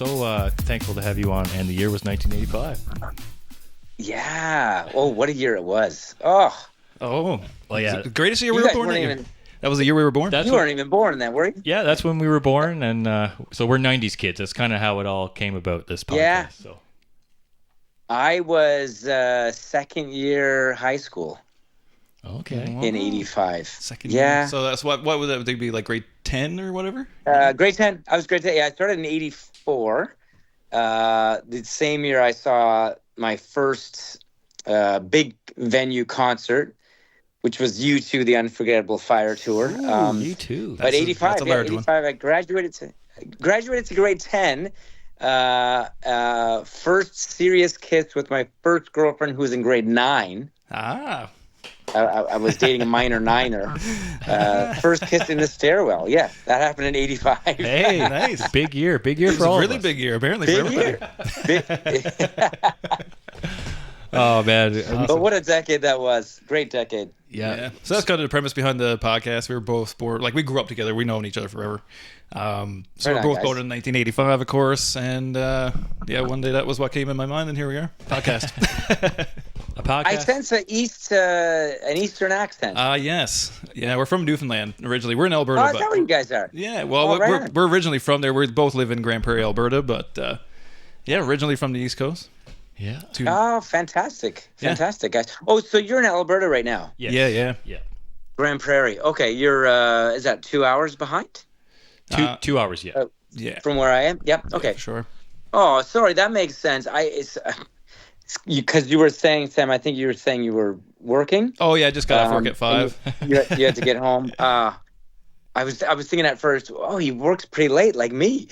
So thankful to have you on. And the year was 1985. Yeah. Oh, what a year it was. Oh, well, yeah. The greatest year You we were guys born weren't in. even- That was the year we were born? You weren't even born then, were you? Yeah, that's when we were born. And so we're 90s kids. That's kind of how it all came about, this podcast. Yeah. So. I was second year high school Okay. in 85. Second Yeah. year. So that's what would that be, like grade 10 or whatever? Grade 10. I was grade 10. Yeah, I started in 84. The same year I saw my first big venue concert, which was U2, the Unforgettable Fire Tour. U2. But 85, that's a large 85, I graduated to grade 10. First serious kiss with my first girlfriend, who was in grade 9. Ah. I was dating a minor niner. First kiss in the stairwell. Yeah, that happened in 85. Hey, nice. Big year for all It was a really of us. big year, apparently, Big for everybody. year. Oh, man. But what a decade that was. Great decade. Yeah. So that's kind of the premise behind the podcast. We were both born, like we grew up together. We known each other forever. So Right we're on, both guys. born in 1985, of course. And yeah, one day that was what came in my mind, and here we are, podcast. A podcast. I sense an Eastern accent. Yes, yeah, we're from Newfoundland originally. We're in Alberta, Oh, is but that where you guys are? yeah, well, Oh, right on. we're originally from there. We both live in Grand Prairie, Alberta, but yeah, originally from the East Coast. Yeah. Oh, fantastic. Yeah. Fantastic, guys. Oh, so you're in Alberta right now? Yes. Yeah. Grand Prairie. Okay, you're, is that 2 hours behind? 2 hours, yeah. Yeah, From where I am? Yep, okay. for sure. Oh, sorry, that makes sense. Because you were saying, Sam, I think you were saying you were working. Oh yeah, I just got off work at 5. You had to get home. I was thinking at first, oh, he works pretty late, like me.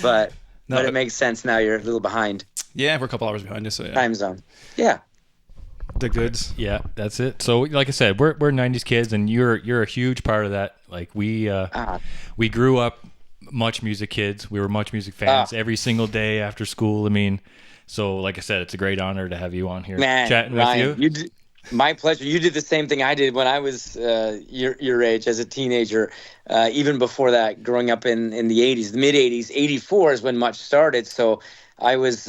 but No, it makes sense now. You're a little behind Yeah, we're a couple hours behind you, so yeah, time zone. Yeah. the goods. Yeah, that's it. So, like I said, we're 90s kids, and you're a huge part of that. Like we grew up Much Music kids. We were Much Music fans every single day after school. I mean, so like I said, it's a great honor to have you on here Man, chatting Ryan, with you. My pleasure. You did the same thing I did when I was your age as a teenager. Even before that, growing up in the 80s, the mid 80s, 84 is when Much started. So I was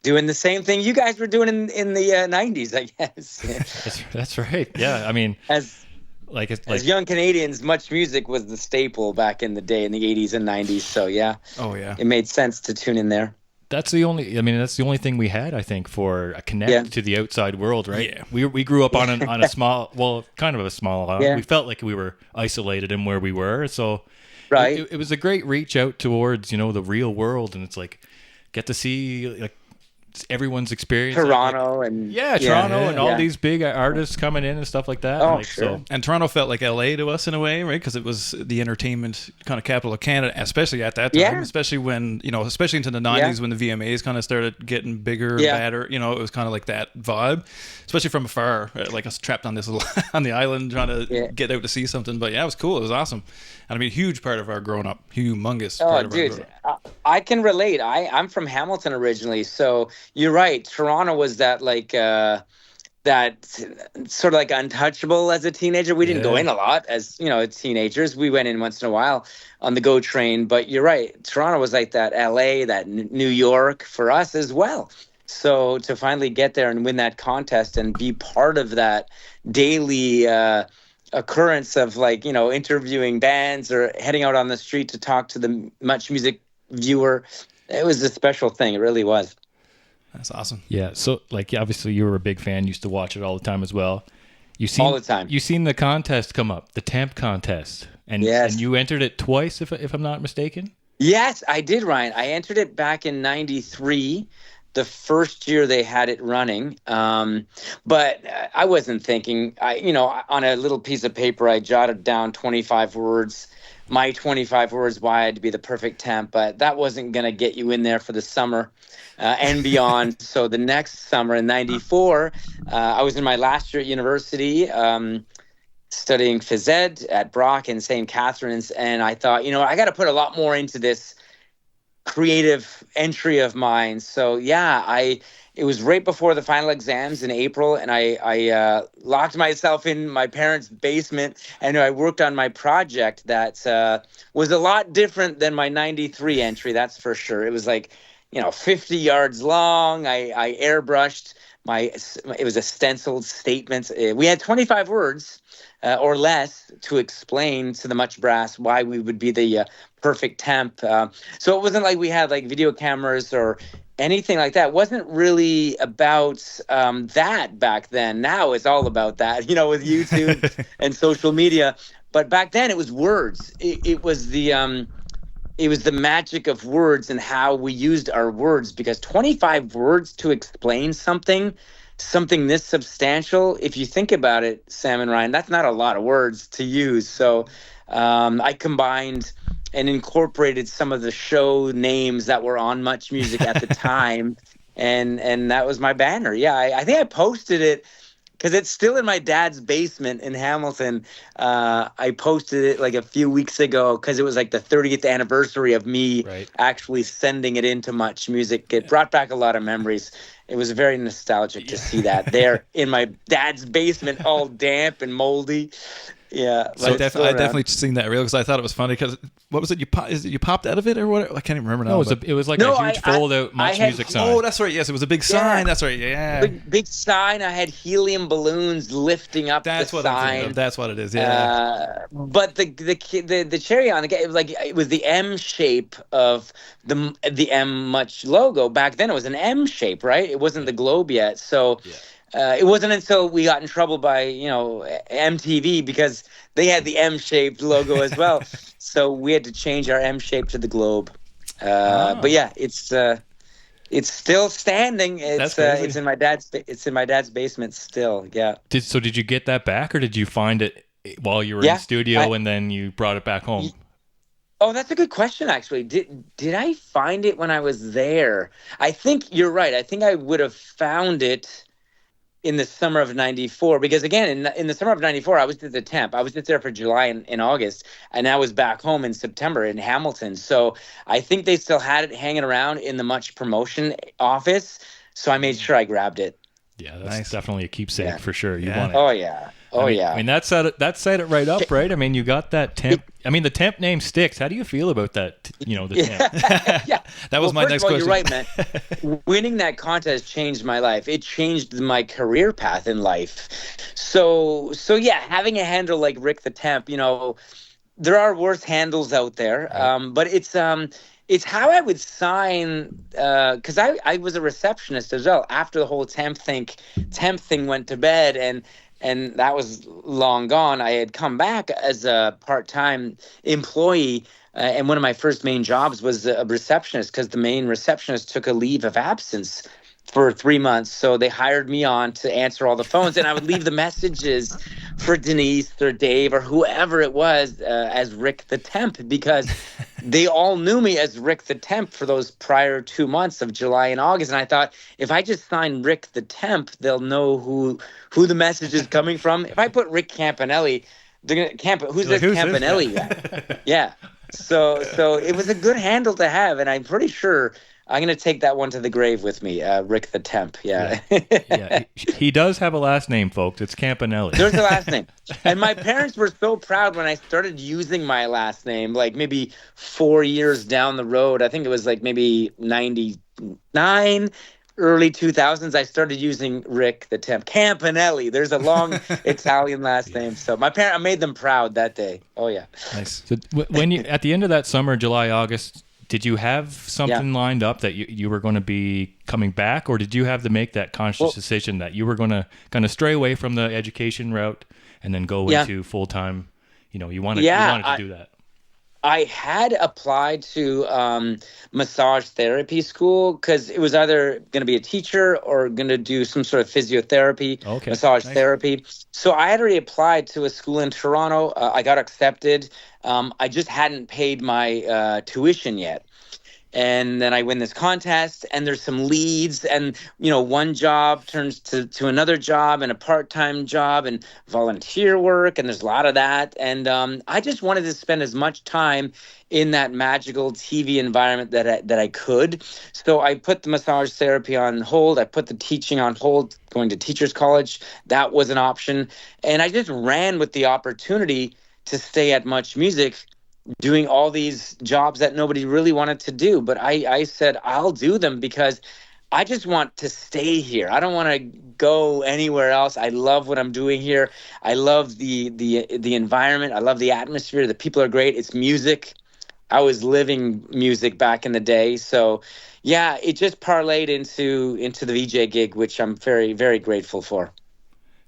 doing the same thing you guys were doing in the 90s, I guess. That's right. Yeah, I mean, As like young Canadians, Much Music was the staple back in the day in the 80s and 90s. So yeah, Oh yeah, it made sense to tune in there. that's the only thing we had, I think, for a connect to the outside world, right? Yeah. We grew up on a small, well, kind of a small island. Yeah. We felt like we were isolated in where we were, so Right. it was a great reach out towards the real world, and it's like get to see like everyone's experience. Toronto like, and Toronto and all yeah. these big artists coming in and stuff like that. Oh, like, sure. So, and Toronto felt like LA to us in a way, right? Because it was the entertainment kind of capital of Canada, especially at that time. Yeah. Especially when especially into the 90s when the VMAs kind of started getting bigger, and badder. It was kind of like that vibe, especially from afar, like us trapped on this little on the island trying to get out to see something. But yeah, it was cool. It was awesome. And I mean, huge part of our growing up, humongous part of our dude, growing up. I can relate. I'm from Hamilton originally, so you're right. Toronto was that like that sort of like untouchable as a teenager. We didn't go in a lot as teenagers. We went in once in a while on the GO train, but you're right. Toronto was like that LA, that New York for us as well. So to finally get there and win that contest and be part of that daily occurrence of interviewing bands or heading out on the street to talk to the Much Music viewer, it was a special thing. It really was. That's awesome. yeah, so like obviously you were a big fan, used to watch it all the time as well. All the time. You seen the contest come up, the Temp contest, and Yes. and you entered it twice, if I'm not mistaken. Yes, I did, Ryan. I entered it back in '93, the first year they had it running. But I wasn't thinking. On a little piece of paper, I jotted down 25 words. My 25 words why I had to be the perfect temp, but that wasn't going to get you in there for the summer and beyond. So the next summer in '94, I was in my last year at university, studying phys ed at Brock and St. Catharines, and I thought, I got to put a lot more into this creative entry of mine. So yeah, it was right before the final exams in April, and I locked myself in my parents' basement, and I worked on my project that was a lot different than my 93 entry, that's for sure. It was like, 50 yards long. I airbrushed it was a stenciled statement. We had 25 words or less to explain to the Much Brass why we would be the perfect temp. So it wasn't like we had like video cameras or anything like that. It wasn't really about that back then. Now it's all about that, with YouTube and social media. But back then it was words. It was the magic of words and how we used our words, because 25 words to explain something this substantial, if you think about it, Sam and Ryan, that's not a lot of words to use. So I combined and incorporated some of the show names that were on Much Music at the time. And that was my banner. Yeah, I think I posted it because it's still in my dad's basement in Hamilton. I posted it like a few weeks ago because it was like the 30th anniversary of me actually sending it into Much Music. It brought back a lot of memories. It was very nostalgic to see that there in my dad's basement, all damp and moldy. Yeah, so I definitely seen that reel because I thought it was funny. Because what was it? You popped out of it or what? I can't even remember now. No, it was like a huge fold out Much Music sign. Oh, that's right. Yes, it was a big sign. That's right. Yeah, big sign. I had helium balloons lifting up the sign. That's what it is. Yeah. But the cherry on the cake, it was the M shape of the M Much logo. Back then, it was an M shape, right? It wasn't the globe yet. So. Yeah. It wasn't until we got in trouble by, MTV because they had the M-shaped logo as well. So we had to change our M shape to the globe. But yeah, it's still standing. It's in my dad's basement still. Yeah. Did you get that back, or did you find it while you were in the studio and then you brought it back home? Oh, that's a good question, actually. Did I find it when I was there? I think you're right. I think I would have found it in the summer of 94, because again, in the summer of 94, I was at the Temp. I was just there for July and August, and I was back home in September in Hamilton. So I think they still had it hanging around in the Much promotion office. So I made sure I grabbed it. Yeah, that's definitely a keepsake for sure. You want it. Oh yeah. I mean, that set it right up, right? I mean, you got that Temp. I mean, the Temp name sticks. How do you feel about that? The Temp. Yeah. That was my next question. You're right, man. Winning that contest changed my life. It changed my career path in life. So yeah, having a handle like Rick the Temp, there are worse handles out there. But it's how I would sign, because I was a receptionist as well after the whole temp thing went to bed, and that was long gone. I had come back as a part-time employee, and one of my first main jobs was a receptionist, because the main receptionist took a leave of absence for 3 months. So they hired me on to answer all the phones, and I would leave the messages for Denise or Dave or whoever it was as Rick the Temp, because they all knew me as Rick the Temp for those prior 2 months of July and August. And I thought, if I just sign Rick the Temp, they'll know who the message is coming from. If I put Rick Campanelli, they're gonna who's this Campanelli guy? Yeah. So it was a good handle to have, and I'm pretty sure I'm going to take that one to the grave with me, Rick the Temp. Yeah. He does have a last name, folks. It's Campanelli. There's a last name. And my parents were so proud when I started using my last name, like maybe 4 years down the road. I think it was like maybe 99, early 2000s. I started using Rick the Temp. Campanelli. There's a long Italian last name. So I made them proud that day. Oh, yeah. Nice. So when you, at the end of that summer, July, August, did you have something lined up that you were going to be coming back, or did you have to make that conscious decision that you were going to kind of stray away from the education route and then go into full-time, you wanted to do that? I had applied to massage therapy school, because it was either going to be a teacher or going to do some sort of physiotherapy, massage therapy. So I had already applied to a school in Toronto. I got accepted. I just hadn't paid my tuition yet. and then I win this contest, and there's some leads, and one job turns to another job and a part-time job and volunteer work, and there's a lot of that. And I just wanted to spend as much time in that magical TV environment that I could. So I put the massage therapy on hold. I put the teaching on hold, going to teachers college. That was an option. And I just ran with the opportunity to stay at Much Music, doing all these jobs that nobody really wanted to do. But I said, I'll do them because I just want to stay here. I don't want to go anywhere else. I love what I'm doing here. I love the environment. I love the atmosphere. The people are great. It's music. I was living music back in the day. So yeah, it just parlayed into the VJ gig, which I'm very, very grateful for.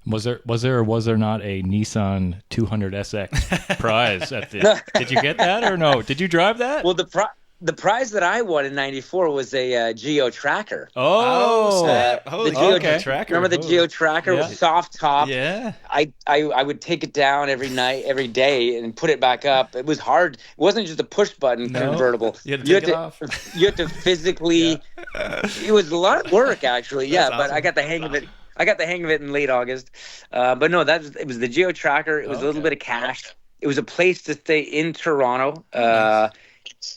Was there or was there not a Nissan 200 SX prize at the? Did you get that or no? Did you drive that? Well, the prize that I won in '94 was a Geo Tracker. Oh, the Geo Tracker. Remember the Geo Tracker with soft top? Yeah. I would take it down every day, and put it back up. It was hard. It wasn't just a push button convertible. You had to take it off. You had to physically. It was a lot of work, actually. Yeah, but awesome. I got the hang of it. I got the hang of it in late August. But no, it was the Geo Tracker. It was a little bit of cash. It was a place to stay in Toronto.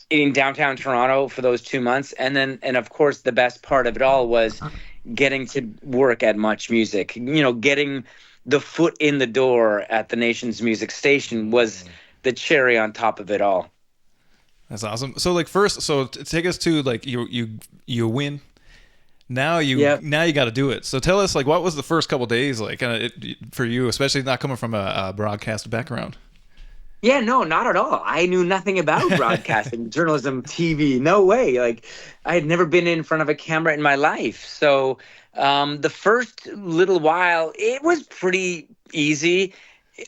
In downtown Toronto for those 2 months. And of course, the best part of it all was getting to work at Much Music. Getting the foot in the door at the nation's music station was the cherry on top of it all. That's awesome. So take us to you win. Now you got to do it. So tell us what was the first couple days like for you, especially not coming from a broadcast background. Yeah, no, not at all. I knew nothing about broadcasting, journalism, TV. No way. I had never been in front of a camera in my life. So the first little while, it was pretty easy.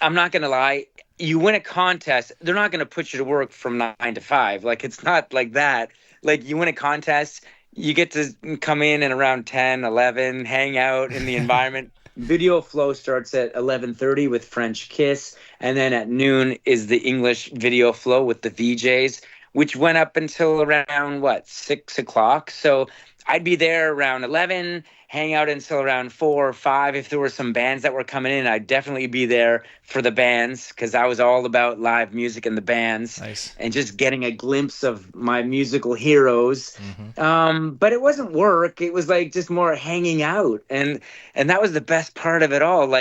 I'm not going to lie. You win a contest, they're not going to put you to work from 9 to 5. It's not like that. You win a contest, you get to come in around 10, 11, hang out in the environment. Video flow starts at 11:30 with French Kiss, and then at noon is the English video flow with the VJs, which went up until around 6 o'clock. So I'd be there around 11, hang out until around 4 or 5. If there were some bands that were coming in, I'd definitely be there for the bands because I was all about live music and the bands. Nice. And just getting a glimpse of my musical heroes. Mm-hmm. But it wasn't work. It was just more hanging out. And that was the best part of it all.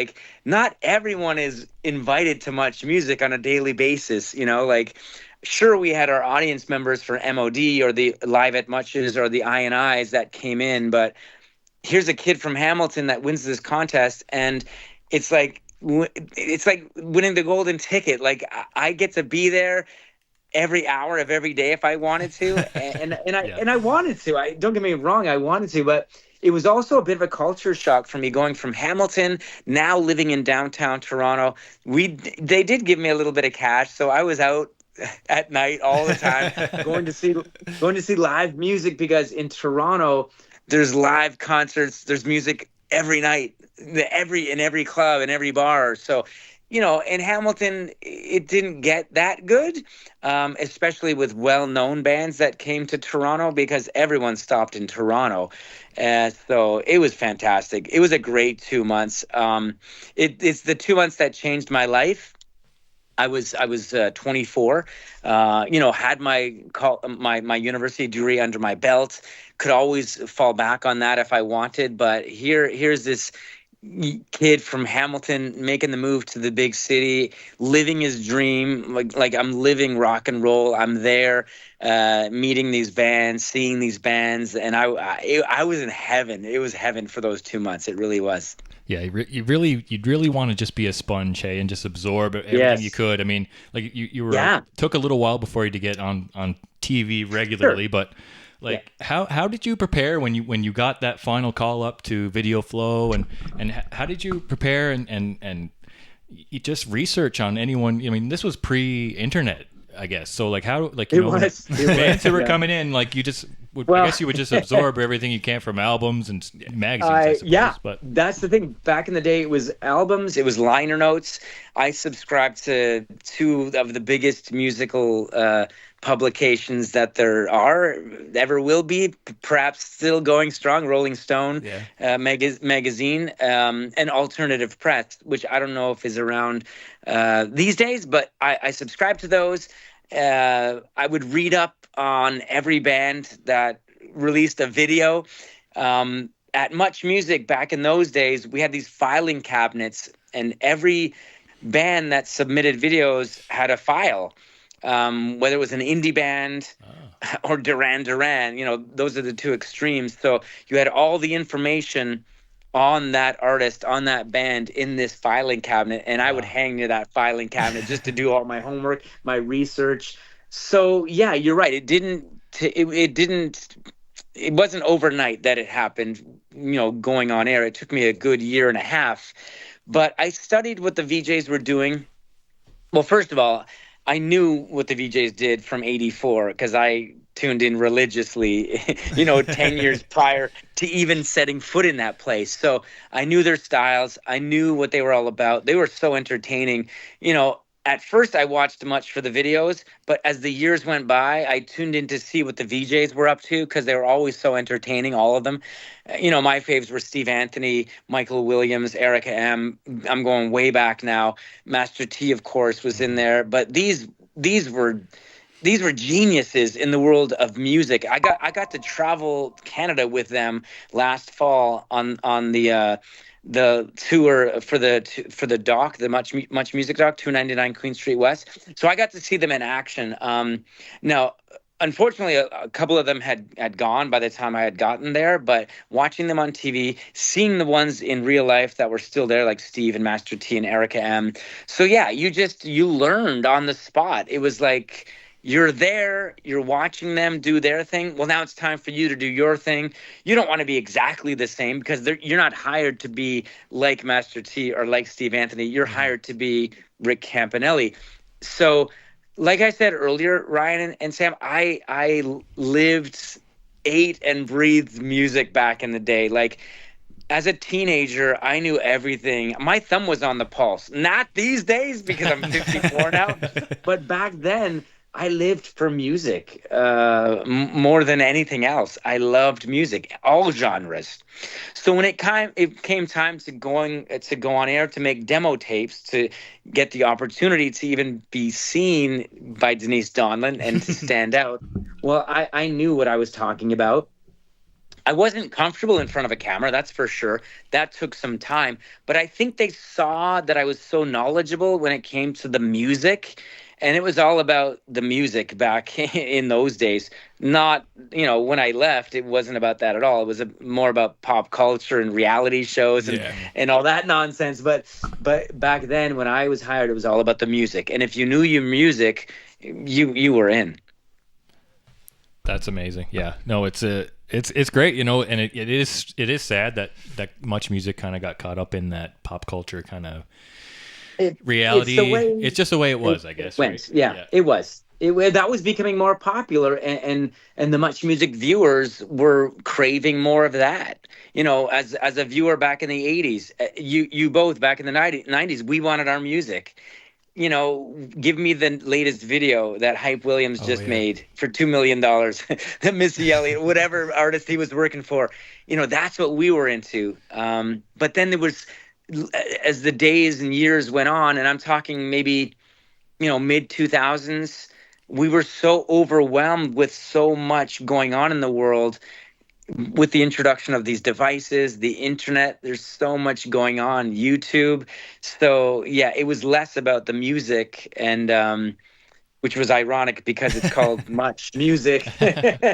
Not everyone is invited to Much Music on a daily basis, Sure, we had our audience members for MOD or the Live at Much's or the INIs that came in, but here's a kid from Hamilton that wins this contest, and it's like winning the golden ticket. I get to be there every hour of every day if I wanted to, and I wanted to. Don't get me wrong, I wanted to, but it was also a bit of a culture shock for me going from Hamilton, now living in downtown Toronto. They did give me a little bit of cash, so I was out at night all the time going to see live music because in Toronto there's live concerts, there's music every night, in every club and every bar. So in Hamilton it didn't get that good, especially with well-known bands that came to Toronto because everyone stopped in Toronto. So it was fantastic. It was a great 2 months. It's the 2 months that changed my life. I was 24, had my university degree under my belt, could always fall back on that if I wanted. But here's this kid from Hamilton making the move to the big city, living his dream. Like I'm living rock and roll. I'm there, meeting these bands, seeing these bands, and I was in heaven. It was heaven for those 2 months. It really was. Yeah, you'd really want to just be a sponge, hey, and just absorb everything you could. I mean, you were took a little while for you to get on TV regularly, but how did you prepare when you got that final call up to Video Flow, and how did you prepare and you just research on anyone? I mean, this was pre-internet, I guess. So bands who were coming in, you just I guess you would just absorb everything you can from albums and magazines, I suppose. Yeah, but that's the thing. Back in the day, it was albums, it was liner notes. I subscribed to two of the biggest musical publications that there ever will be, perhaps still going strong, Rolling Stone magazine, and Alternative Press, which I don't know if is around these days, but I subscribed to those. I would read up on every band that released a video. At Much Music back in those days, we had these filing cabinets, and every band that submitted videos had a file, whether it was an indie band or Duran Duran. Those are the two extremes. So you had all the information on that artist, on that band in this filing cabinet, and I would hang near that filing cabinet just to do all my homework, my research. So yeah, you're right. It wasn't overnight that it happened, going on air. It took me a good year and a half, but I studied what the VJs were doing. Well, first of all, I knew what the VJs did from '84 because I tuned in religiously, 10 years prior to even setting foot in that place. So I knew their styles. I knew what they were all about. They were so entertaining. At first I watched much for the videos, but as the years went by, I tuned in to see what the VJs were up to because they were always so entertaining, all of them. My faves were Steve Anthony, Michael Williams, Erica M. I'm going way back now. Master T, of course, was in there, but these were geniuses in the world of music. I got to travel Canada with them last fall on the tour for the doc, the Much Music doc, 299 Queen Street West. So I got to see them in action. Now, unfortunately, a couple of them had gone by the time I had gotten there, but watching them on TV, seeing the ones in real life that were still there, like Steve and Master T and Erica M. So yeah, you learned on the spot. It was like, you're there, you're watching them do their thing. Well, now it's time for you to do your thing. You don't want to be exactly the same because you're not hired to be like Master T or like Steve Anthony. You're hired to be Rick Campanelli. So, like I said earlier, Ryan and Sam, I lived, ate, and breathed music back in the day. Like, as a teenager, I knew everything. My thumb was on the pulse. Not these days because I'm 54 now, but back then, I lived for music more than anything else. I loved music, all genres. So when it came time to go on air, to make demo tapes, to get the opportunity to even be seen by Denise Donlin and to stand out, well, I knew what I was talking about. I wasn't comfortable in front of a camera, that's for sure. That took some time. But I think they saw that I was so knowledgeable when it came to the music. And it was all about the music back in those days. Not, when I left, it wasn't about that at all. It was more about pop culture and reality shows and all that nonsense. But back then, when I was hired, it was all about the music. And if you knew your music, you were in. That's amazing. Yeah. No, it's great, and it is sad that Much Music kind of got caught up in that pop culture kind of reality. It's just the way it was, I guess. Went. Right? Yeah, it was. That was becoming more popular, and the Much Music viewers were craving more of that. As a viewer back in the 80s, you both back in the 90s, we wanted our music. Give me the latest video that Hype Williams just made for $2 million. The Missy Elliott, whatever artist he was working for, that's what we were into. But then there was, as the days and years went on, and I'm talking maybe, mid 2000s, we were so overwhelmed with so much going on in the world. With the introduction of these devices, the internet, there's so much going on, YouTube. So yeah, it was less about the music, and which was ironic because it's called Much Music.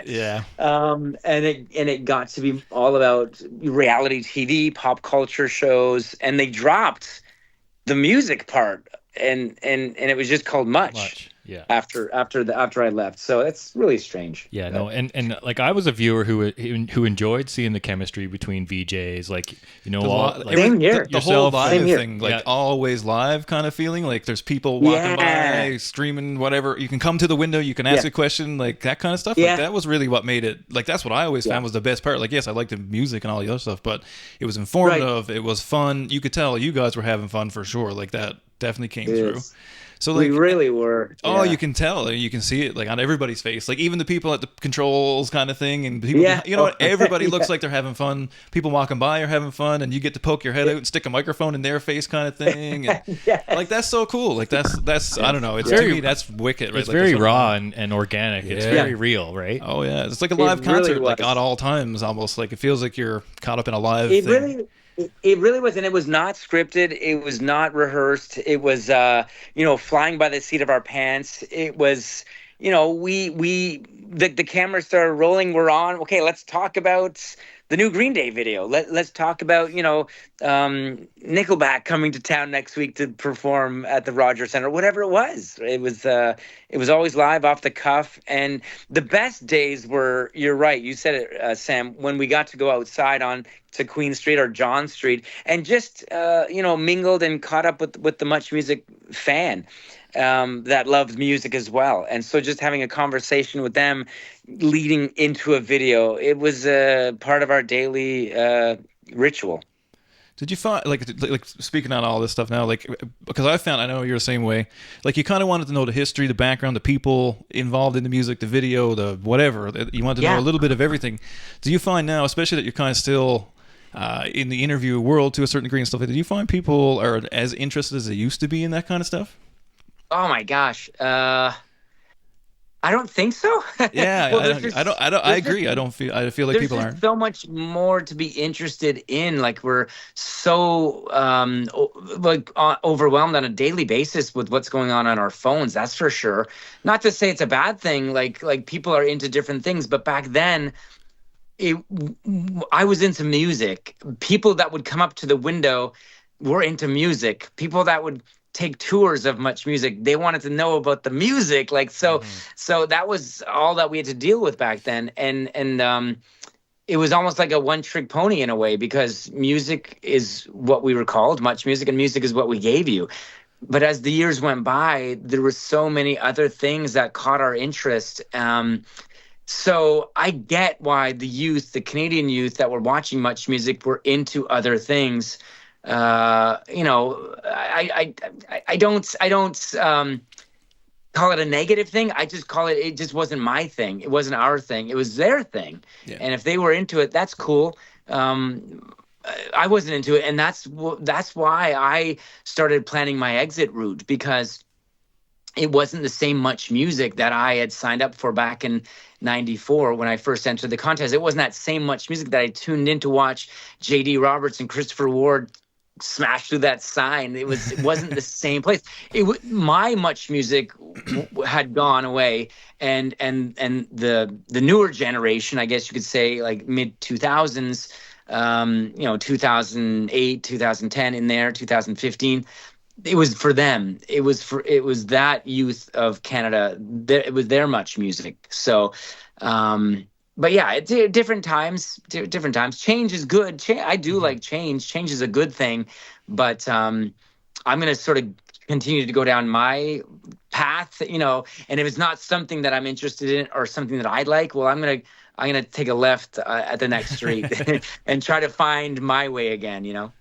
Yeah. And it got to be all about reality TV, pop culture shows, and they dropped the music part, and it was just called Much. Yeah. After I left. So it's really strange. Yeah, no, and like I was a viewer who enjoyed seeing the chemistry between VJs, like Same here. The whole live here. thing, like always live kind of feeling. Like there's people walking by, streaming, whatever. You can come to the window, you can ask a question, like that kind of stuff. Like that was really what made it. Like that's what I always found was the best part. Like yes, I liked the music and all the other stuff, but it was informative. Right. It was fun. You could tell you guys were having fun for sure. Like that definitely came through. So like, we really were. Oh, you can tell. You can see it like on everybody's face. Like even the people at the controls kind of thing. And people, you know what? Everybody looks like they're having fun. People walking by are having fun. And you get to poke your head out and stick a microphone in their face kind of thing. And, like that's so cool. Like that's I don't know. It's to me, that's wicked. Right? It's like, very raw and organic. It's very real, right? Oh yeah. It's like a live concert really like at all times almost. Like it feels like you're caught up in a live thing. It really was, and it was not scripted. It was not rehearsed. It was, flying by the seat of our pants. It was, the camera started rolling. We're on. Okay, let's talk about the new Green Day video. Let's talk about, Nickelback coming to town next week to perform at the Rogers Center, whatever it was. It was always live off the cuff. And the best days were, you're right, you said it, Sam, when we got to go outside to Queen Street or John Street and just, mingled and caught up with the Much Music fan that loves music as well. And so just having a conversation with them leading into a video, it was part of our daily ritual. Did you find, like speaking on all this stuff now, like, because I know you're the same way, like you kind of wanted to know the history, the background, the people involved in the music, the video, the whatever, you wanted to know a little bit of everything. Do you find now, especially that you're kind of still in the interview world to a certain degree and stuff like that, do you find people are as interested as they used to be in that kind of stuff? Oh my gosh. I don't think so. Yeah, well, I agree. I feel like people aren't. So much more to be interested in. Like we're so overwhelmed on a daily basis with what's going on our phones. That's for sure. Not to say it's a bad thing. Like people are into different things, but back then, I was into music. People that would come up to the window were into music. People that would take tours of Much Music, they wanted to know about the music, like so that was all that we had to deal with back then. And it was almost like a one-trick pony in a way, because music is what we were called, Much Music, and music is what we gave you. But as the years went by, there were so many other things that caught our interest. So I get why the Canadian youth that were watching Much Music were into other things. I don't call it a negative thing. I just call it just wasn't my thing. It wasn't our thing. It was their thing. Yeah. And if they were into it, that's cool. I wasn't into it. And that's why I started planning my exit route, because it wasn't the same Much Music that I had signed up for back in 94 when I first entered the contest. It wasn't that same Much Music that I tuned in to watch J.D. Roberts and Christopher Ward smash through that sign. It wasn't the same place. My Much Music had gone away, and the newer generation, I guess you could say, like mid 2000s, 2008, 2010, in there, 2015. It was for them. It was that youth of Canada. It was their Much Music. So, but yeah, different times. Change is good. I do like change. Change is a good thing. But I'm going to sort of continue to go down my path, and if it's not something that I'm interested in or something that I like, well, I'm going to take a left at the next street and try to find my way again,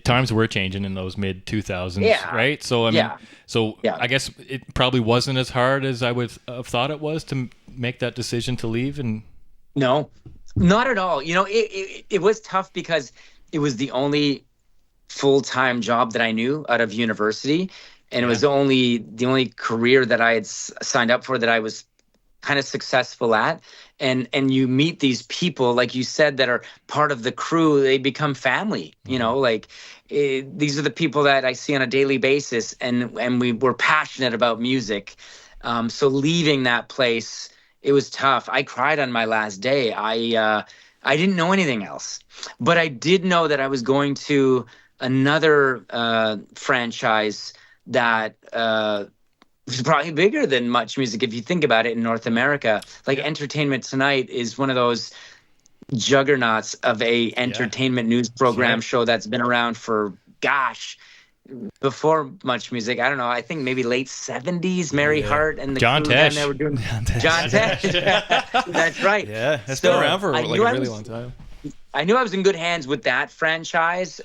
times were changing in those mid 2000s, right? So I guess it probably wasn't as hard as I would have thought it was to make that decision to leave. And no, not at all. It was tough because it was the only full-time job that I knew out of university, and it was the only career that I had signed up for that I was kind of successful at. And you meet these people, like you said, that are part of the crew. They become family, these are the people that I see on a daily basis, and we were passionate about music. So leaving that place, it was tough. I cried on my last day. I didn't know anything else, but I did know that I was going to another franchise that It's probably bigger than Much Music if you think about it in North America. Like Entertainment Tonight is one of those juggernauts of a entertainment news program show that's been around for, gosh, before Much Music. I don't know. I think maybe late 70s. Mary Hart and the John crew Tesh. then they were doing John Tesh. That's right. Yeah, that's been around for like a really long time. I knew I was in good hands with that franchise.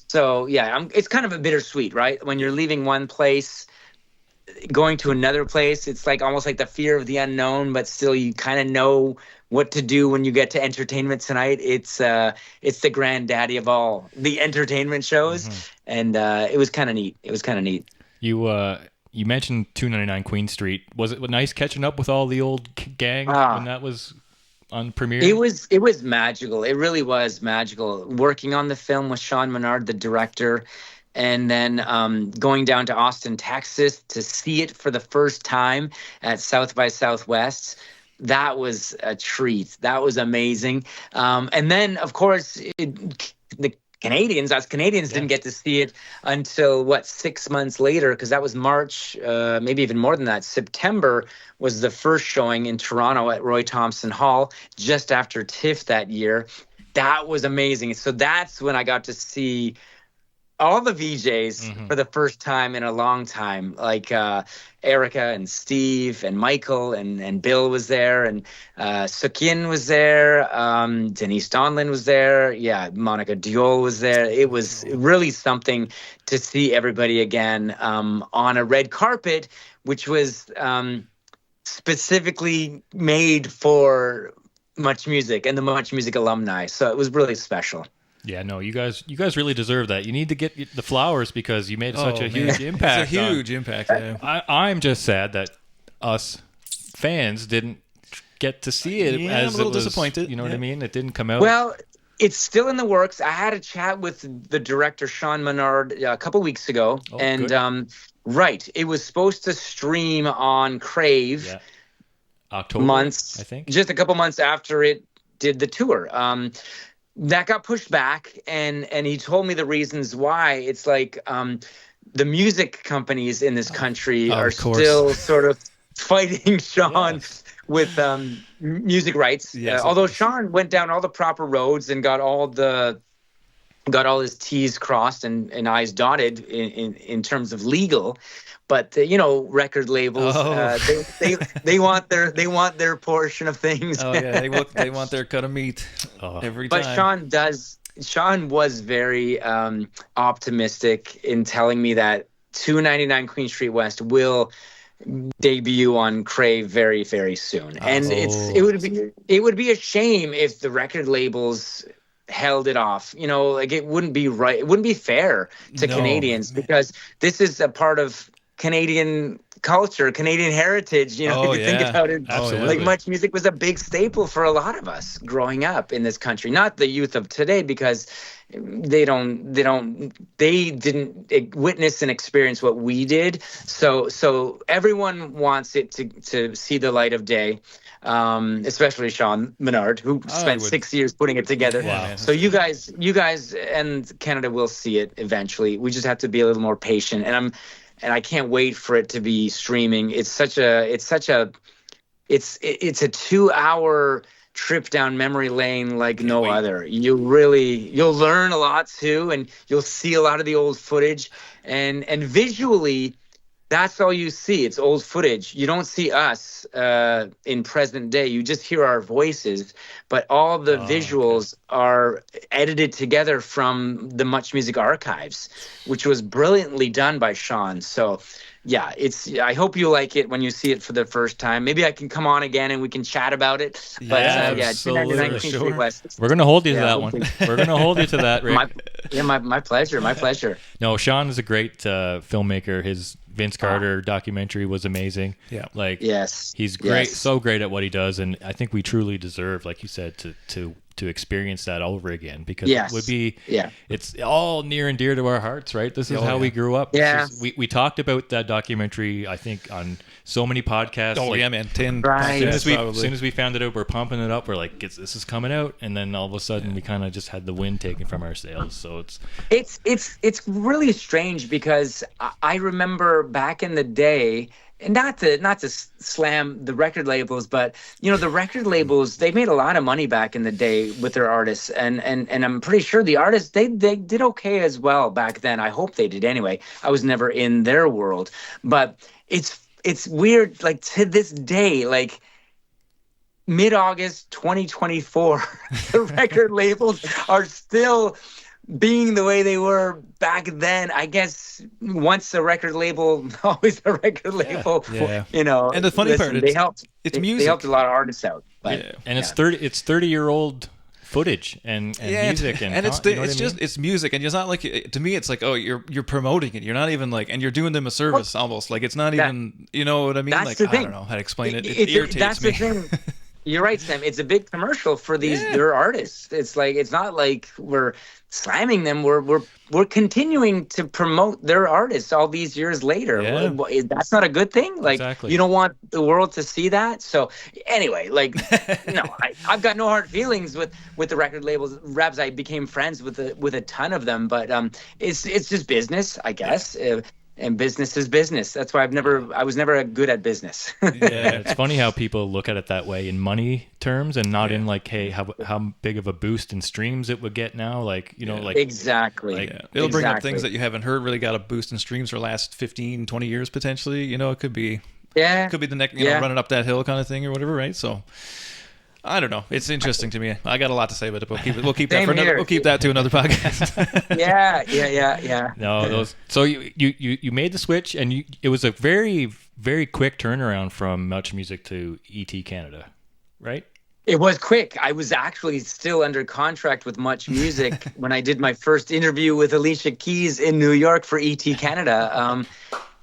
So it's kind of a bittersweet, right? When you're leaving one place, going to another place, it's like almost like the fear of the unknown, but still you kind of know what to do when you get to Entertainment Tonight. It's the granddaddy of all the entertainment shows, and it was kind of neat. You mentioned 299 Queen Street. Was it nice catching up with all the old gang when that was on premiere? It was magical. It really was magical. Working on the film with Sean Menard, the director, and then going down to Austin, Texas to see it for the first time at South by Southwest. That was a treat. That was amazing. And then, of course, the Canadians, didn't get to see it until 6 months later, because that was March, maybe even more than that. September was the first showing in Toronto at Roy Thomson Hall, just after TIFF that year. That was amazing. So that's when I got to see all the VJs for the first time in a long time, like Erica and Steve and Michael and Bill was there, and Sukyin was there, Denise Donlin was there, Monica Diol was there. It was really something to see everybody again on a red carpet, which was specifically made for Much Music and the Much Music alumni. So it was really special. Yeah, no, you guys really deserve that. You need to get the flowers because you made such a huge impact. It's a huge impact. Yeah. I'm just sad that us fans didn't get to see it. I'm a little disappointed. You know what I mean? It didn't come out. Well, it's still in the works. I had a chat with the director Sean Menard a couple weeks ago, and it was supposed to stream on Crave. October, I think, just a couple months after it did the tour. That got pushed back, and he told me the reasons why. It's like the music companies in this country are still sort of fighting Sean with music rights. Although Sean went down all the proper roads and got all his T's crossed and I's dotted in terms of legal. But record labels, they want their portion of things. Oh yeah, they want their cut of meat every time. But Sean was very optimistic in telling me that 299 Queen Street West will debut on Crave very, very soon, and it would be a shame if the record labels held it off. It wouldn't be right. It wouldn't be fair to Canadians, because this is a part of Canadian culture, Canadian heritage. If you think about it, like Much Music was a big staple for a lot of us growing up in this country. Not the youth of today, because they didn't witness and experience what we did. So everyone wants it to see the light of day. Especially Sean Menard, who spent 6 years putting it together. Wow. So you guys and Canada will see it eventually. We just have to be a little more patient. And I can't wait for it to be streaming. It's a 2-hour trip down memory lane like no other. You'll learn a lot too, and you'll see a lot of the old footage, and visually, that's all you see. It's old footage. You don't see us in present day. You just hear our voices, but all the visuals are edited together from the Much Music archives, which was brilliantly done by Sean. So, yeah, I hope you like it when you see it for the first time. Maybe I can come on again and we can chat about it. But sure. We're gonna hold you to that one. We're gonna hold you to that, Rick. My pleasure. My pleasure. No, Sean is a great filmmaker. His Vince Carter documentary was amazing. Yeah, he's great, so great at what he does, and I think we truly deserve, like you said, to to experience that over again, because yes. it would be, it's all near and dear to our hearts, right? This is how we grew up. Yeah. We talked about that documentary, I think, on so many podcasts. Oh, like, yeah, man. 10. Right. As soon as we found it out, we're pumping it up. We're like, this is coming out. And then all of a sudden we kind of just had the wind taken from our sails. So it's really strange, because I remember back in the day, and not to slam the record labels, but the record labels, they made a lot of money back in the day with their artists, and I'm pretty sure the artists they did okay as well back then. I hope they did anyway. I was never in their world, but it's weird, like to this day, like mid-August 2024, the record labels are still being the way they were back then. I guess once a record label, always a record label. Yeah. And the funny part, they helped. Music. They helped a lot of artists out. But, and it's 30-year-old footage and music and it's music, and it's not like, to me it's like, oh, you're promoting it. You're not even like, and you're doing them a service almost. Like it's not even, you know what I mean? Like, I don't know how to explain it. It irritates me. That's the thing. You're right, Sam. It's a big commercial for their artists. It's like, it's not like we're slamming them. We're continuing to promote their artists all these years later. Yeah. That's not a good thing. Like, exactly. You don't want the world to see that. So anyway, like, no, I've got no hard feelings with the record labels. Rabs, I became friends with a ton of them, but it's just business, I guess. And business is business. That's why I was never good at business. It's funny how people look at it that way in money terms, and not in like, hey, how big of a boost in streams it would get now. Like, like exactly. Like, it'll bring up things that you haven't heard really got a boost in streams for the last 15, 20 years potentially. It could be the next, running up that hill kind of thing or whatever, right? So I don't know. It's interesting to me. I got a lot to say, but we'll keep that to another podcast. Yeah. No, so you made the switch, and it was a very, very quick turnaround from Much Music to ET Canada, right? It was quick. I was actually still under contract with Much Music when I did my first interview with Alicia Keys in New York for ET Canada.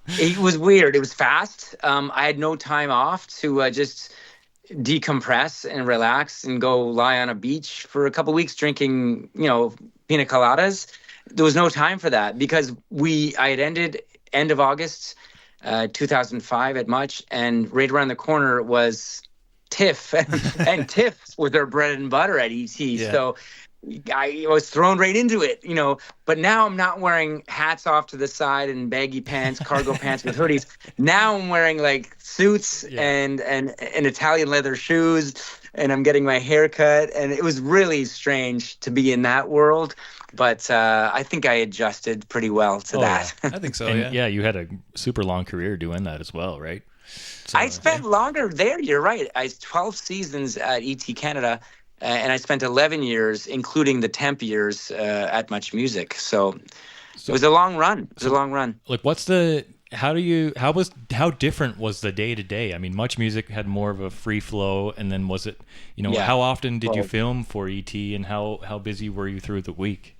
It was weird. It was fast. I had no time off to just decompress and relax and go lie on a beach for a couple of weeks drinking, pina coladas. There was no time for that, because I had ended end of August 2005 at Much, and right around the corner was TIFF, and TIFF was their bread and butter at ET. Yeah. So I was thrown right into it, but now I'm not wearing hats off to the side and baggy pants, cargo pants with hoodies. Now I'm wearing like suits and Italian leather shoes, and I'm getting my hair cut. And it was really strange to be in that world. But I think I adjusted pretty well to that. Yeah. I think so, and you had a super long career doing that as well, right? So, I spent longer there. You're right. 12 seasons at ET Canada. And I spent 11 years, including the Temp years, at Much Music. So it was a long run. Like, how different was the day to day? I mean, Much Music had more of a free flow, and then was it, how often did you film for ET, and how busy were you through the week?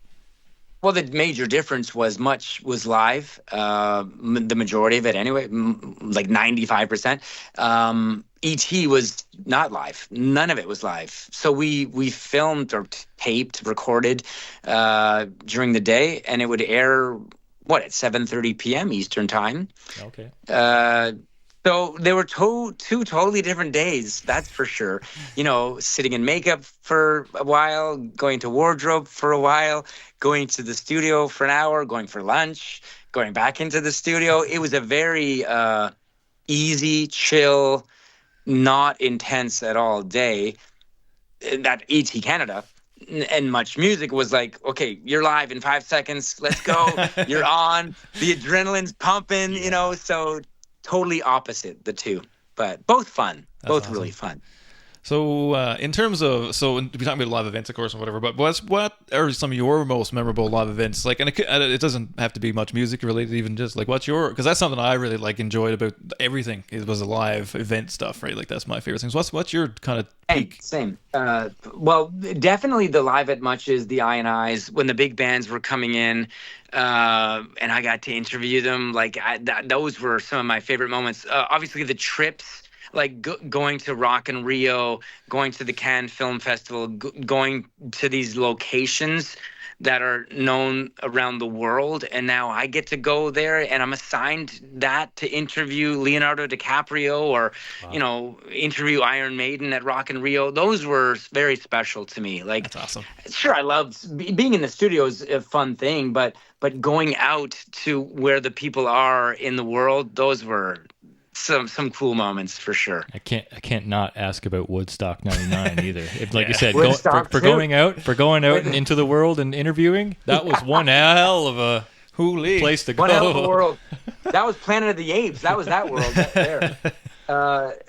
Well, the major difference was Much was live, the majority of it anyway, like 95%. ET was not live. None of it was live. So we filmed or taped, recorded during the day, and it would air, at 7:30 p.m. Eastern time. Okay. So they were two totally different days, that's for sure. Sitting in makeup for a while, going to wardrobe for a while, going to the studio for an hour, going for lunch, going back into the studio. It was a very easy, chill, not intense at all day. That ET Canada. And Much Music was like, okay, you're live in 5 seconds. Let's go. You're on. The adrenaline's pumping, so totally opposite, the two, but both fun. That's both awesome. Really fun. So in terms of, we're talking about live events, of course, or whatever, but what are some of your most memorable live events? Like, and it doesn't have to be Much Music related, even just like because that's something I really enjoyed about everything. It was a live event stuff, right? Like, that's my favorite things. What's your kind of peak? Same. Well, definitely the live at Much is the I&Is when the big bands were coming in, and I got to interview them. Like, those were some of my favorite moments. Obviously the trips like going to Rock in Rio, going to the Cannes Film Festival, going to these locations that are known around the world, and now I get to go there, and I'm assigned that to interview Leonardo DiCaprio or interview Iron Maiden at Rock in Rio. Those were very special to me. Like, that's awesome. Sure, I loved being in the studio is a fun thing, but going out to where the people are in the world, those were some cool moments for sure. I can't not ask about Woodstock '99 either. If, like you said, for going out and into the world and interviewing, that was one hell of a place to go. One hell of a world. That was Planet of the Apes. That was that world there.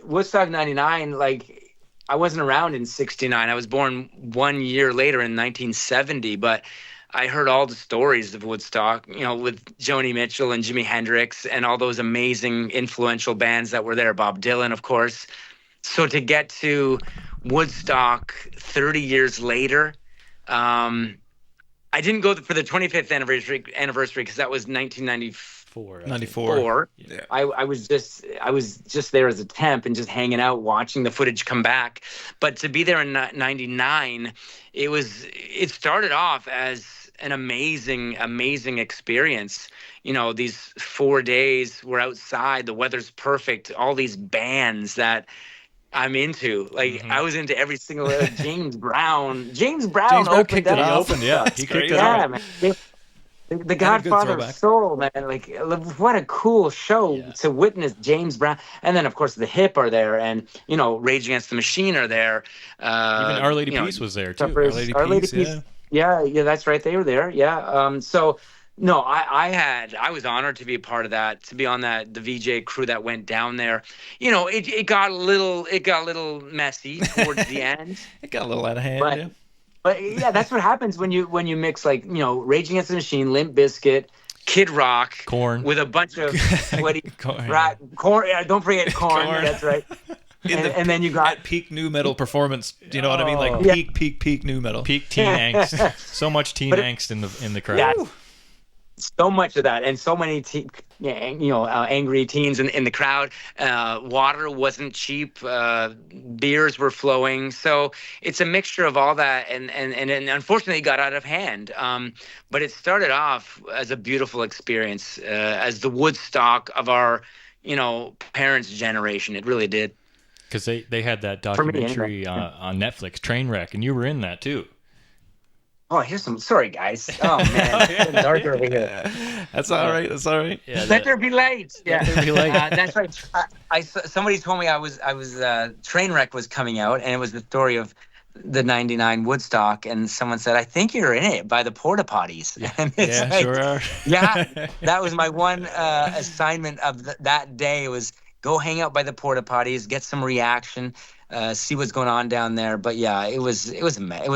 Woodstock '99, like, I wasn't around in '69. I was born 1 year later in 1970, but I heard all the stories of Woodstock, with Joni Mitchell and Jimi Hendrix and all those amazing influential bands that were there, Bob Dylan, of course. So to get to Woodstock 30 years later, I didn't go for the 25th anniversary because that was 1994. 94. Yeah. I was just there as a temp and just hanging out, watching the footage come back. But to be there in 99, it started off as an amazing experience. These 4 days we're outside, the weather's perfect, all these bands that I'm into. Like, I was into every single James Brown opened it up. He kicked it off. Man. The Godfather of Soul, man. Like, what a cool show to witness James Brown. And then, of course, the Hip are there, and, Rage Against the Machine are there. Even Our Lady Peace was there, too. Our Lady Peace. Yeah, that's right. They were there. Yeah. So, no, I was honored to be a part of that, to be on the VJ crew that went down there. It got a little messy towards the end. It got a little out of hand. But yeah, that's what happens when you mix, like, Rage Against the Machine, Limp Bizkit, Kid Rock, Korn, with a bunch of sweaty Korn. Don't forget Korn. That's right. And then you got peak new metal performance. Do you know what I mean? Like peak new metal. Peak teen angst. So much teen angst in the crowd. Yeah, so much of that, and so many angry teens in the crowd. Water wasn't cheap. Beers were flowing. So it's a mixture of all that, and unfortunately it got out of hand. But it started off as a beautiful experience, as the Woodstock of our parents' generation. It really did. Because they had that documentary on Netflix, Trainwreck, and you were in that too. Oh, sorry, guys. Oh, man. It's getting darker over here. That's all right. Yeah, Let there be light. Yeah. Let there be light. That's right. Somebody told me Trainwreck was coming out, and it was the story of the 99 Woodstock, and someone said, I think you're in it by the porta potties. Yeah, and sure are. Yeah, that was my one assignment of that day, was go hang out by the porta potties, get some reaction, see what's going on down there. But yeah, it was a mess. It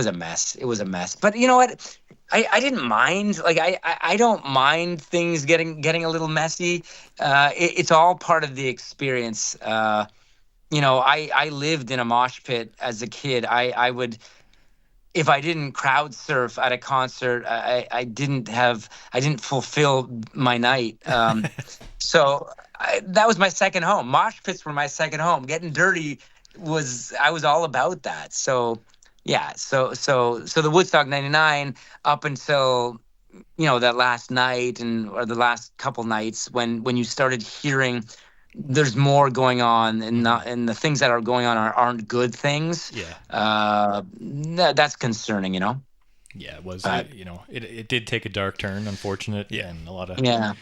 was a mess. But you know what? I didn't mind. Like, I don't mind things getting a little messy. It's all part of the experience. I lived in a mosh pit as a kid. I would, if I didn't crowd surf at a concert, I didn't fulfill my night. So that was my second home. Mosh pits were my second home. Getting dirty I was all about that. So yeah, so the Woodstock 99 up until that last night or the last couple nights when you started hearing there's more going on, and the things that are going on aren't good things. Yeah. That's concerning, Yeah, it was. It did take a dark turn, unfortunate. Yeah, and a lot of a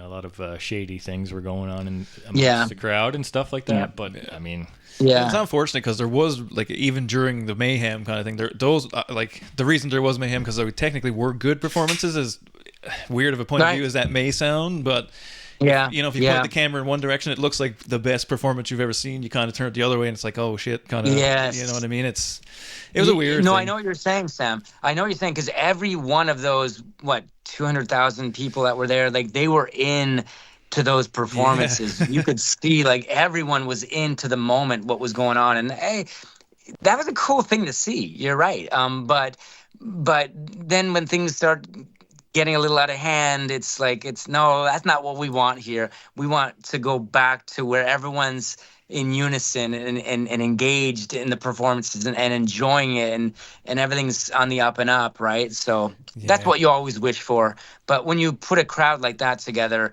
lot of shady things were going on amongst the crowd and stuff like that. Yeah. But I mean, it's unfortunate because there was, like, even during the mayhem kind of thing, the reason there was mayhem because there technically were good performances, as weird of a point of view as that may sound, but. Yeah. If you point the camera in one direction, it looks like the best performance you've ever seen. You kind of turn it the other way, and it's like, oh shit, kind of. Yes. You know what I mean? It was a weird. No, thing. I know what you're saying, Sam. I know what you're saying, because every one of those 200,000 people that were there, like, they were in to those performances. Yeah. You could see, like, everyone was into the moment, what was going on, and hey, that was a cool thing to see. You're right. But then when things start getting a little out of hand. It's like, no, that's not what we want here. We want to go back to where everyone's in unison and engaged in the performances and enjoying it, and everything's on the up and up, right? So that's what you always wish for. But when you put a crowd like that together,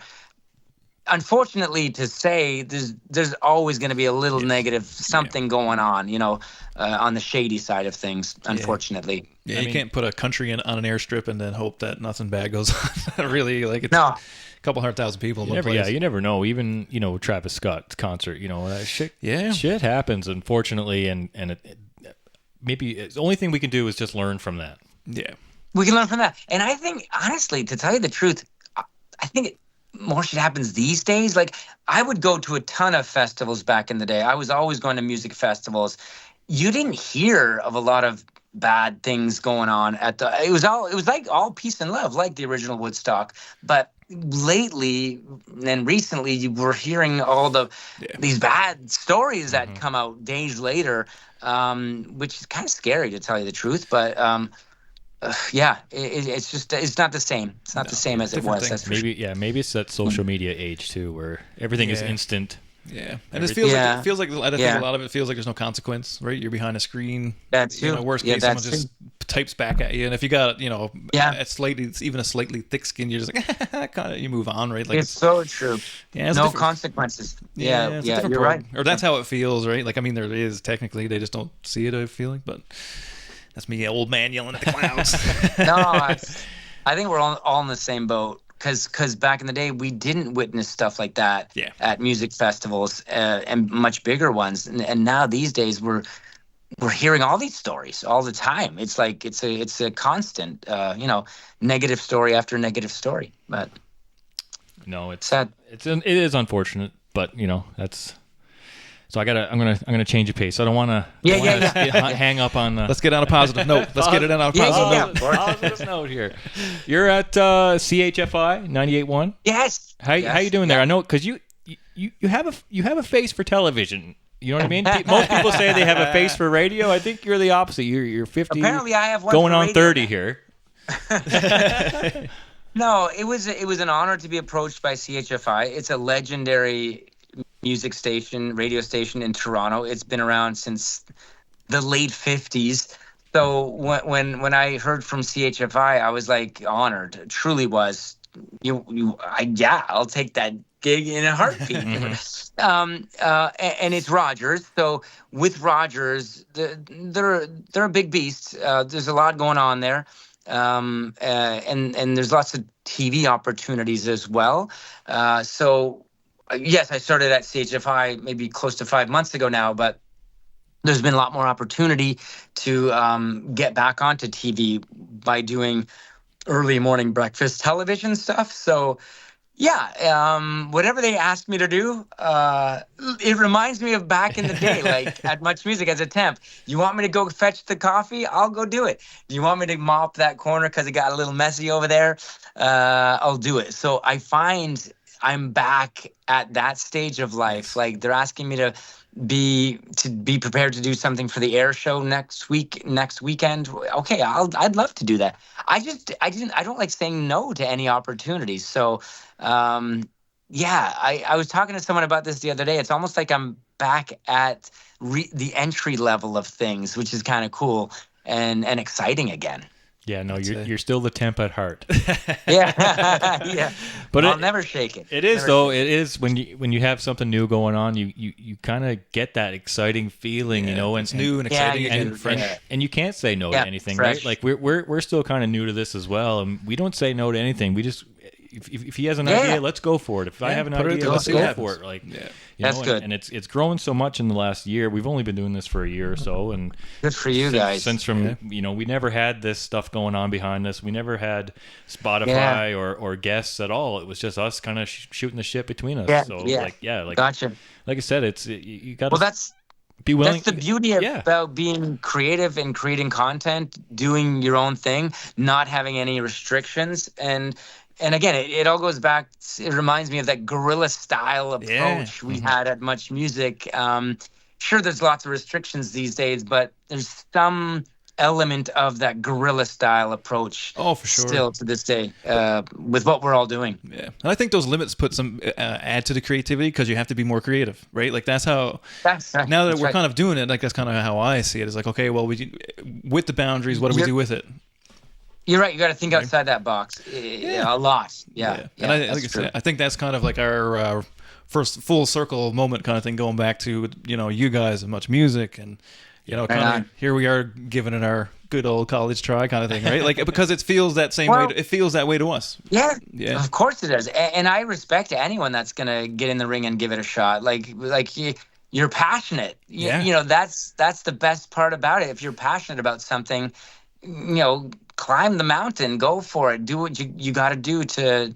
unfortunately to say, there's always going to be a little negative something going on, on the shady side of things, unfortunately. Yeah, you can't put a country on an airstrip and then hope that nothing bad goes on. Really, like it's a couple 100,000 people in one place. Yeah, you never know. Even Travis Scott's concert, shit happens, unfortunately, and maybe the only thing we can do is just learn from that. Yeah, we can learn from that. And I think, honestly, to tell you the truth, I think more shit happens these days. Like, I would go to a ton of festivals back in the day. I was always going to music festivals. You didn't hear of a lot of bad things going on it was like all peace and love, like the original Woodstock. But lately and recently, you were hearing all these bad stories that come out days later, which is kind of scary, to tell you the truth. But it's just, it's not the same. It's not the same as it was. That's maybe it's that social media age too, where everything is instant. Yeah, and it feels like I think a lot of it feels like there's no consequence, right? You're behind a screen. That's true. Worst case, someone just types back at you, and if you got it's even a slightly thick skin, you're just like kind of, you move on, right? Like it's so true. Yeah, no consequences. Yeah, you're right. Or that's how it feels, right? Like, I mean, there is technically, they just don't see it, I feel like, but that's me, old man yelling at the clouds. I think we're all in the same boat. Because back in the day, we didn't witness stuff like that at music festivals and much bigger ones. And now these days, we're hearing all these stories all the time. It's like it's a constant, negative story after negative story. But no, it's sad. It is unfortunate, but that's. So I'm gonna change the pace. I don't want to hang up on. Let's get on a positive note. Let's get it on a positive note. Positive note here. You're at CHFI 98.1. Yes. How you doing there? I know, because you have a face for television. You know what I mean? Most people say they have a face for radio. I think you're the opposite. You're 50. Apparently, I have one going on 30 here. No, it was an honor to be approached by CHFI. It's a legendary music station, radio station in Toronto. It's been around since the late 50s. So when I heard from CHFI, I was like honored. It truly was. I'll take that gig in a heartbeat. And it's Rogers. So with Rogers, they're a big beast. There's a lot going on there. And there's lots of TV opportunities as well. Yes, I started at CHFI maybe close to 5 months ago now, but there's been a lot more opportunity to get back onto TV by doing early morning breakfast television stuff. So, whatever they asked me to do, it reminds me of back in the day, like at Much Music as a temp. You want me to go fetch the coffee? I'll go do it. You want me to mop that corner because it got a little messy over there? I'll do it. So I find I'm back at that stage of life. Like, they're asking me to be prepared to do something for the air show next weekend. Okay, I'd love to do that. I don't like saying no to any opportunities. So I was talking to someone about this the other day. It's almost like I'm back at the entry level of things, which is kind of cool and exciting again. Yeah, no, you're still the temp at heart. Yeah. But I'll never shake it. It is, though. It is when you have something new going on, you kind of get that exciting feeling, and it's new and exciting and fresh. And you can't say no to anything, fresh. Right? Like we're still kind of new to this as well, and we don't say no to anything. We just if he has an idea, let's go for it. If I have an idea, let's go for it. Like, that's good. And it's grown so much in the last year. We've only been doing this for a year or so, and good for you guys. Since we never had this stuff going on behind us. We never had Spotify or guests at all. It was just us kind of shooting the shit between us. Gotcha. Like I said, you got to. Well, that's. Be willing. That's the beauty about being creative and creating content, doing your own thing, not having any restrictions. And again, it all goes back. It reminds me of that guerrilla style approach we had at Much Music. Sure, there's lots of restrictions these days, but there's some element of that guerrilla style approach. Oh, for sure. Still to this day, with what we're all doing. Yeah, and I think those limits put some add to the creativity, because you have to be more creative, right? Like that's how. That's right. Now that we're kind of doing it, like that's kind of how I see it. It's like, okay, well, with the boundaries, what do we do with it? You're right. You got to think outside that box a lot. Yeah. And I think that's kind of like our first full circle moment kind of thing, going back to you guys and Much Music, and kind of here we are giving it our good old college try kind of thing, right? Like, because it feels that same way. It feels that way to us. Yeah. Of course it does. And I respect anyone that's gonna get in the ring and give it a shot. Like you're passionate. That's the best part about it. If you're passionate about something, climb the mountain, go for it, do what you got to do to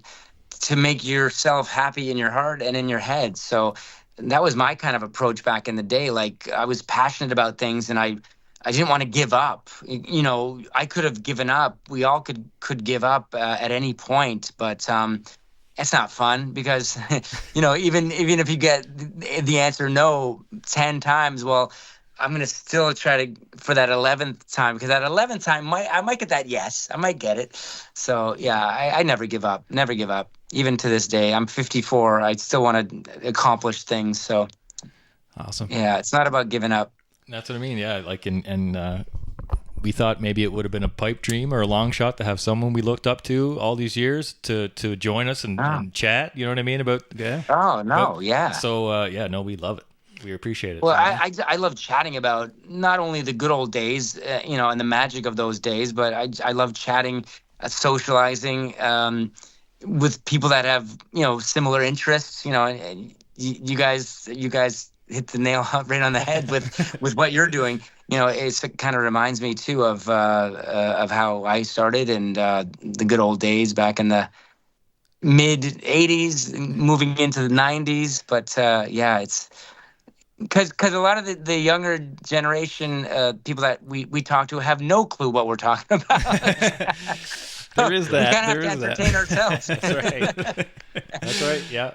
make yourself happy in your heart and in your head. So that was my kind of approach back in the day. Like, I was passionate about things, and I didn't want to give up. I could have given up. We all could give up at any point, but it's not fun, because even if you get the answer no 10 times, well, I'm going to still try to, for that 11th time, because that 11th time, I might get that yes. I might get it. So, yeah, I never give up. Never give up. Even to this day, I'm 54. I still want to accomplish things. So, awesome. Yeah, it's not about giving up. That's what I mean. Yeah, like, and we thought maybe it would have been a pipe dream or a long shot to have someone we looked up to all these years to join us and chat. You know what I mean? Oh, no, yeah. So, no, we love it. We appreciate it. Well, I love chatting about not only the good old days, and the magic of those days, but I love chatting, socializing with people that have, similar interests. And you guys hit the nail right on the head with what you're doing. It kind of reminds me too of how I started, and the good old days back in the mid '80s, moving into the '90s. But it's. Because a lot of the younger generation, people that we talk to, have no clue what we're talking about. There is that. We kind of have to entertain ourselves. That's right. That's right. Yeah.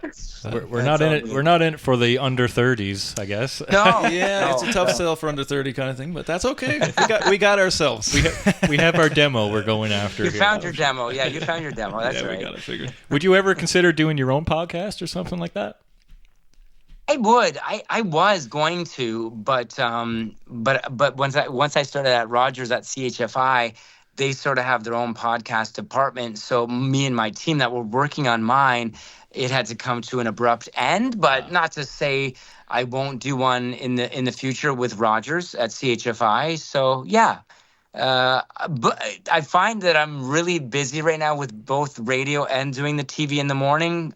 We're not in it. We're not in it for the under 30s, I guess. No. Yeah, it's a tough sell for under 30 kind of thing, but that's okay. We got ourselves. We have our demo we're going after. You found your demo. Yeah, you found your demo. That's right. We got it figured. Would you ever consider doing your own podcast or something like that? I would. I was going to, but once I started at Rogers at CHFI, they sort of have their own podcast department. So me and my team that were working on mine, it had to come to an abrupt end. But not to say I won't do one in the future with Rogers at CHFI. So yeah. But I find that I'm really busy right now with both radio and doing the TV in the morning.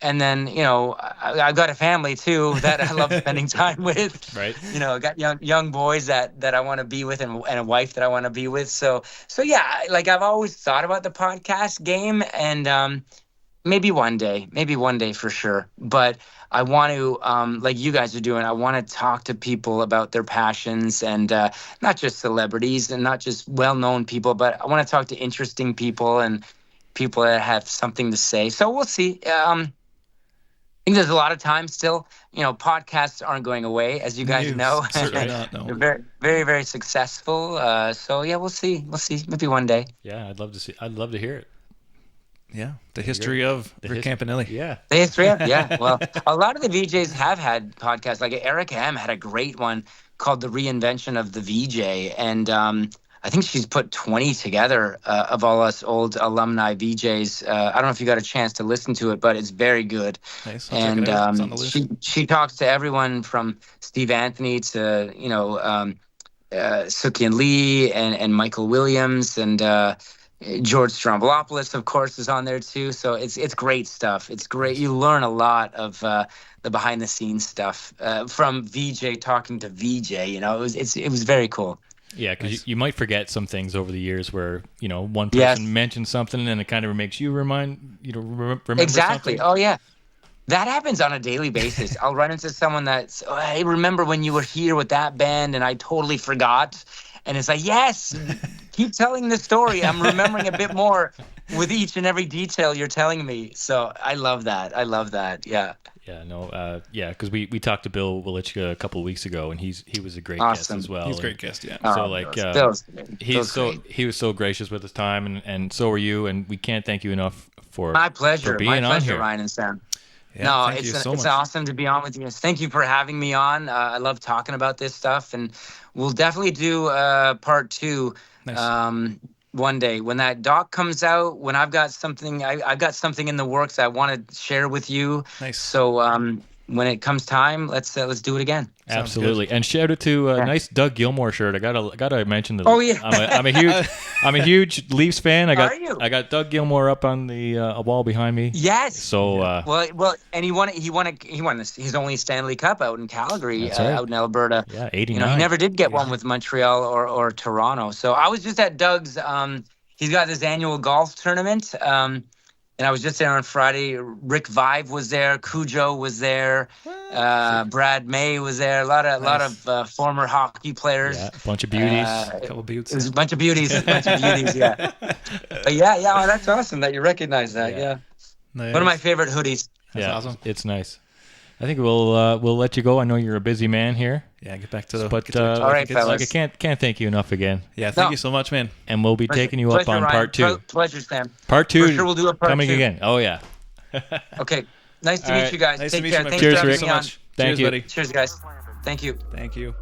And then, I've got a family too that I love spending time with. Right. I got young boys that I want to be with, and a wife that I want to be with. So yeah, like, I've always thought about the podcast game, and maybe one day for sure. But I want to, like you guys are doing, I want to talk to people about their passions, and not just celebrities and not just well-known people, but I want to talk to interesting people and people that have something to say. So we'll see. I think there's a lot of time still. Podcasts aren't going away, as you guys know. Certainly not. No. They're very, very, very successful. So yeah, we'll see. Maybe one day. Yeah, I'd love to see. I'd love to hear it. Yeah, the history of Rick Campanelli. Yeah, the history of Well, a lot of the VJs have had podcasts. Like Erica M had a great one called "The Reinvention of the VJ," and I think she's put 20 together of all us old alumni VJs. I don't know if you got a chance to listen to it, but it's very good. Nice. And she talks to everyone from Steve Anthony to Sukhian Lee and Michael Williams, and George Stroumboulopoulos, of course, is on there too. So it's great stuff. It's great. You learn a lot of the behind the scenes stuff from VJ talking to VJ. It was very cool. Yeah, because you might forget some things over the years where, one person mentions something and it kind of makes you remember exactly. something. Oh, yeah. That happens on a daily basis. I'll run into someone that's, hey, remember when you were here with that band and I totally forgot? And it's like, yes, keep telling the story. I'm remembering a bit more with each and every detail you're telling me. So I love that. Yeah. Yeah, no, because we talked to Bill Wilichka a couple of weeks ago, and he was a great guest as well. He's a great guest, yeah. So he was so gracious with his time, and so are you, and we can't thank you enough for my pleasure, for being on here. Ryan and Sam. Yeah, it's awesome to be on with you. Thank you for having me on. I love talking about this stuff, and we'll definitely do part 2. Nice. One day when that doc comes out, when I've got something in the works I want to share with you. Nice. So when it comes time, let's do it again. Absolutely. And shout out to nice Doug Gilmour shirt. I gotta mention that. Oh yeah. I'm a huge Leafs fan. Are you? I got Doug Gilmour up on the a wall behind me. Yes. So well, and he won his only Stanley Cup out in Calgary, right. out in Alberta. Yeah, 89. He never did get one with Montreal or Toronto. So I was just at Doug's. He's got this annual golf tournament. And I was just there on Friday. Rick Vive was there. Cujo was there. Brad May was there. A lot of former hockey players. Yeah, a bunch of beauties. A couple of beauties. It was a bunch of beauties. Yeah. But yeah. Oh, that's awesome that you recognize that. Yeah. Nice. One of my favorite hoodies. That's awesome. It's nice. I think we'll let you go. I know you're a busy man here. Yeah, get back to the. But all right, fellas. I can't thank you enough again. Yeah, thank you so much, man. And we'll be taking you up on Ryan. part 2. Pleasure, Sam. Part 2. For sure, we'll do a part 2 coming again. Oh yeah. Okay. Nice to meet you guys. Nice Take to meet care. you, Thanks Cheers, for Rick. having me on. Thank you, buddy. Cheers, guys. Thank you. Thank you.